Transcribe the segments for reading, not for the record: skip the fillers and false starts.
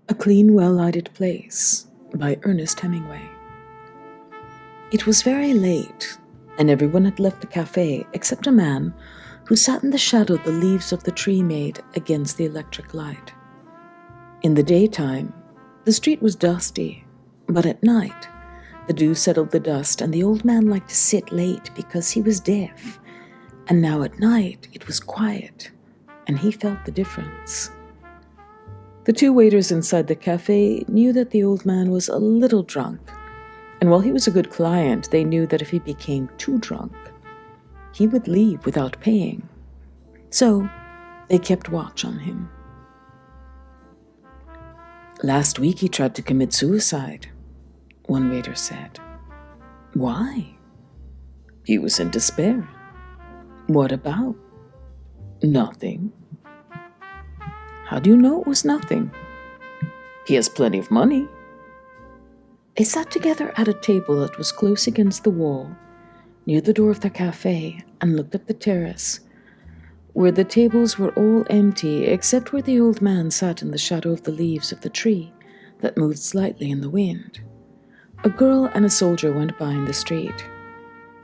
A Clean, Well-Lighted Place by Ernest Hemingway. It was very late, and everyone had left the cafe except a man who sat in the shadow the leaves of the tree made against the electric light. In the daytime, the street was dusty, but at night, the dew settled the dust, and the old man liked to sit late because he was deaf, and now at night it was quiet, and he felt the difference. The two waiters inside the cafe knew that the old man was a little drunk, and while he was a good client, they knew that if he became too drunk, he would leave without paying. So they kept watch on him. "Last week he tried to commit suicide," one waiter said. "Why?" "He was in despair." "What about?" "Nothing." "How do you know it was nothing?" "He has plenty of money." They sat together at a table that was close against the wall, near the door of the cafe, and looked up the terrace, where the tables were all empty except where the old man sat in the shadow of the leaves of the tree that moved slightly in the wind. A girl and a soldier went by in the street.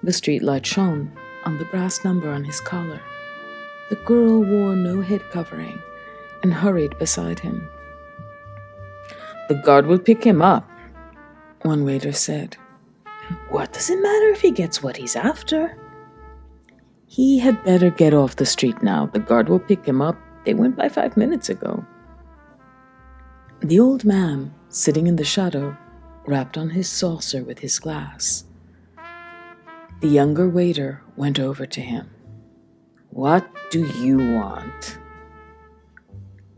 The street light shone on the brass number on his collar. The girl wore no head covering and hurried beside him. "The guard will pick him up," one waiter said. "What does it matter if he gets what he's after?" "He had better get off the street now. The guard will pick him up. They went by 5 minutes ago." The old man, sitting in the shadow, rapped on his saucer with his glass. The younger waiter went over to him. "What do you want?"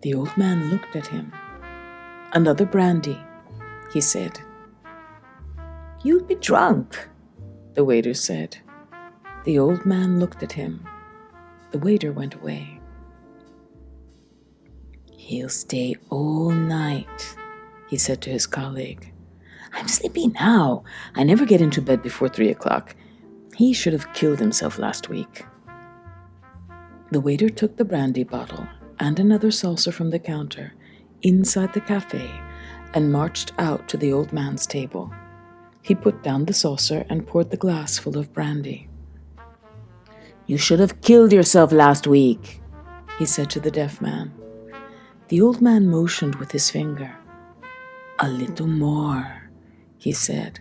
The old man looked at him. "Another brandy," he said. "You'll be drunk," the waiter said. The old man looked at him. The waiter went away. "He'll stay all night," he said to his colleague. "I'm sleepy now. I never get into bed before 3 o'clock. He should have killed himself last week." The waiter took the brandy bottle and another saucer from the counter inside the cafe and marched out to the old man's table. He put down the saucer and poured the glass full of brandy. "You should have killed yourself last week," he said to the deaf man. The old man motioned with his finger. "A little more," he said.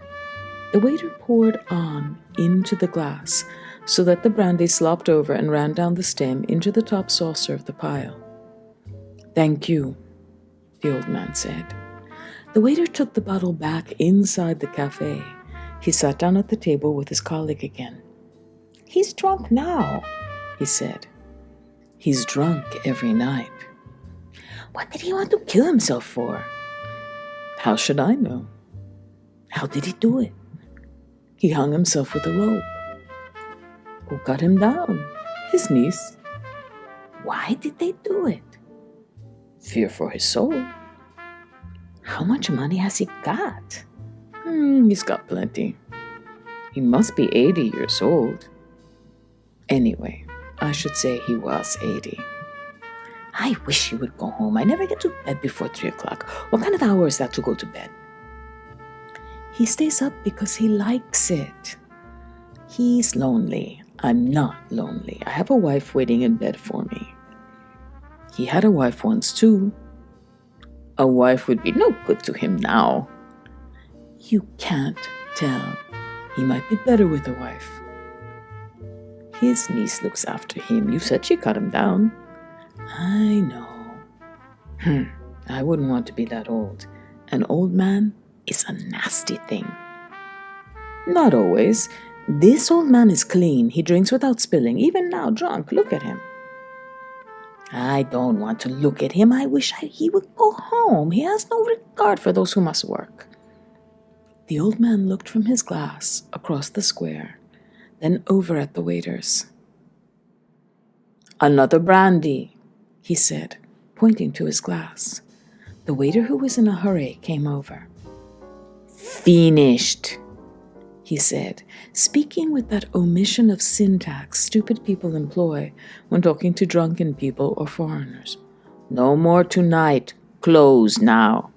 The waiter poured on into the glass so that the brandy slopped over and ran down the stem into the top saucer of the pile. "Thank you," the old man said. The waiter took the bottle back inside the cafe. He sat down at the table with his colleague again. "He's drunk now," he said. "He's drunk every night." "What did he want to kill himself for?" "How should I know?" "How did he do it?" "He hung himself with a rope." "Who cut him down?" "His niece." "Why did they do it?" "Fear for his soul." "How much money has he got?" He's got plenty. He must be 80 years old. Anyway, I should say he was 80. I wish you would go home. I never get to bed before 3 o'clock. What kind of hour is that to go to bed?" "He stays up because he likes it." "He's lonely. I'm not lonely. I have a wife waiting in bed for me." "He had a wife once too." "A wife would be no good to him now." "You can't tell. He might be better with a wife." "His niece looks after him. You said she cut him down." "I know." I wouldn't want to be that old. An old man is a nasty thing." "Not always. This old man is clean. He drinks without spilling, even now drunk. Look at him." "I don't want to look at him. I wish he would go home. He has no regard for those who must work." The old man looked from his glass across the square, then over at the waiters. "Another brandy," he said, pointing to his glass. The waiter, who was in a hurry, came over. "Finished," he said, speaking with that omission of syntax stupid people employ when talking to drunken people or foreigners. "No more tonight. Close now."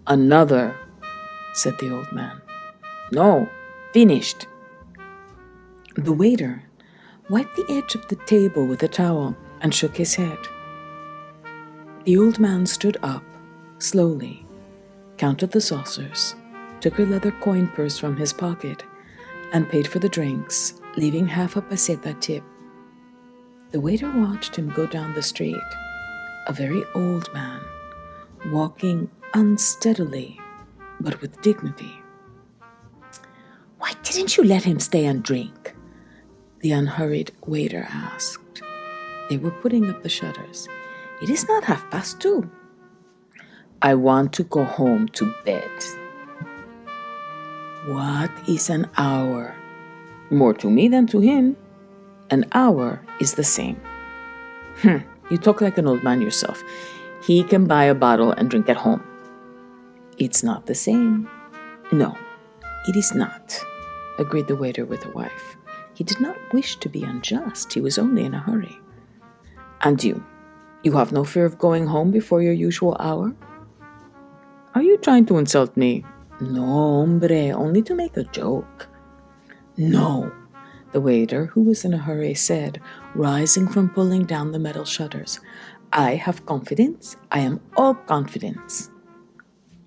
Another, said the old man. No, finished. The waiter wiped the edge of the table with a towel and shook his head. The old man stood up, slowly, counted the saucers, took a leather coin purse from his pocket, and paid for the drinks, leaving half a peseta tip. The waiter watched him go down the street, a very old man, walking unsteadily, but with dignity. Why didn't you let him stay and drink? The unhurried waiter asked. They were putting up the shutters. It is not 2:30. I want to go home to bed. What is an hour? More to me than to him. An hour is the same. You talk like an old man yourself. He can buy a bottle and drink at home. It's not the same. No, it is not, agreed the waiter with a wife. He did not wish to be unjust. He was only in a hurry. And you have no fear of going home before your usual hour? Are you trying to insult me? No, hombre, only to make a joke. No, the waiter, who was in a hurry, said, rising from pulling down the metal shutters. I have confidence. I am all confidence.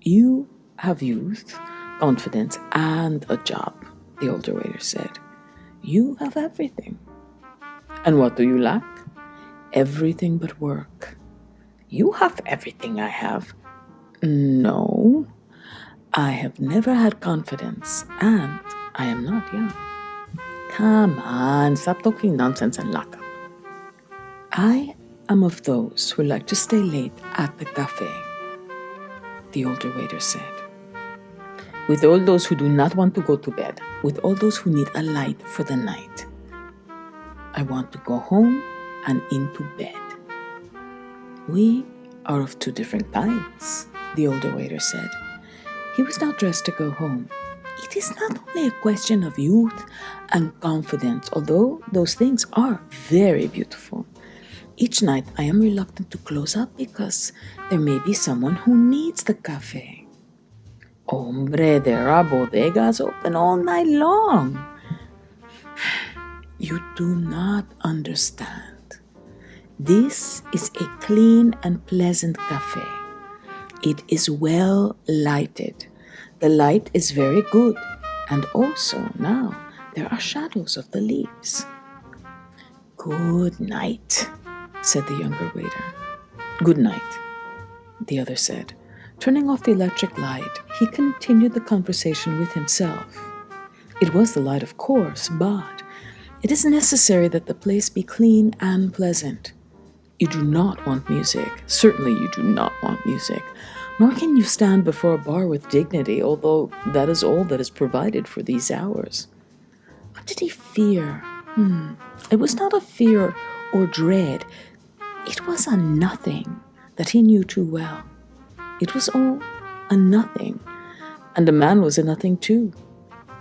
You have youth, confidence, and a job, the older waiter said. You have everything. And what do you lack? Everything but work. You have everything I have. No, I have never had confidence, and I am not young. Come on, stop talking nonsense and lock up. I am of those who like to stay late at the cafe, the older waiter said. With all those who do not want to go to bed, with all those who need a light for the night. I want to go home and into bed. We are of two different kinds, the older waiter said. He was now dressed to go home. It is not only a question of youth and confidence, although those things are very beautiful. Each night I am reluctant to close up because there may be someone who needs the cafe. Hombre, there are bodegas open all night long. You do not understand. This is a clean and pleasant cafe. It is well lighted. The light is very good, and also now there are shadows of the leaves. Good night, said the younger waiter. Good night, the other said. Turning off the electric light, he continued the conversation with himself. It was the light, of course, but it is necessary that the place be clean and pleasant. You do not want music. Certainly you do not want music. Nor can you stand before a bar with dignity, although that is all that is provided for these hours. What did he fear? It was not a fear or dread. It was a nothing that he knew too well. It was all a nothing, and the man was a nothing too.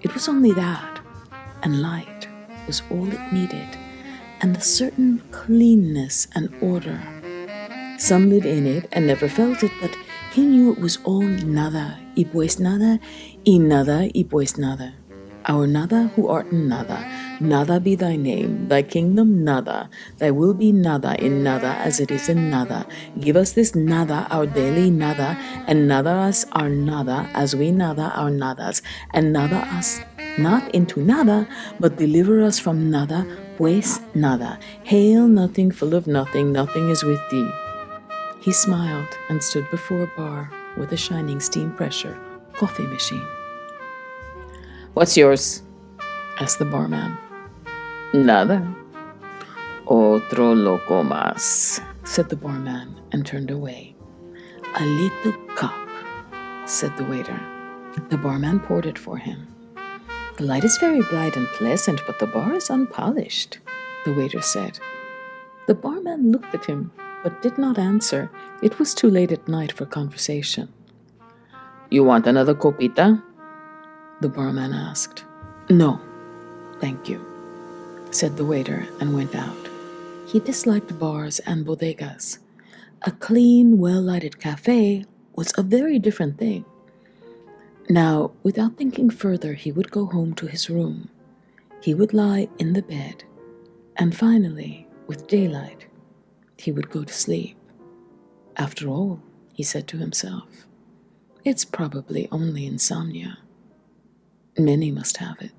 It was only that, and light was all it needed, and a certain cleanness and order. Some lived in it and never felt it, but he knew it was all nada, y pues nada, y nada, y pues nada. Our nada who art in nada, nada be thy name, thy kingdom nada, thy will be nada in nada as it is in nada. Give us this nada, our daily nada, and nada us our nada as we nada our nadas, and nada us not into nada, but deliver us from nada, pues nada. Hail nothing full of nothing, nothing is with thee. He smiled and stood before a bar with a shining steam pressure coffee machine. What's yours? Asked the barman. Nada. Otro loco más, said the barman and turned away. A little cup, said the waiter. The barman poured it for him. The light is very bright and pleasant, but the bar is unpolished, the waiter said. The barman looked at him, but did not answer. It was too late at night for conversation. You want another copita? The barman asked. No, thank you, said the waiter and went out. He disliked bars and bodegas. A clean, well-lighted cafe was a very different thing. Now, without thinking further, he would go home to his room. He would lie in the bed, and finally, with daylight, he would go to sleep. After all, he said to himself, it's probably only insomnia. Many must have it.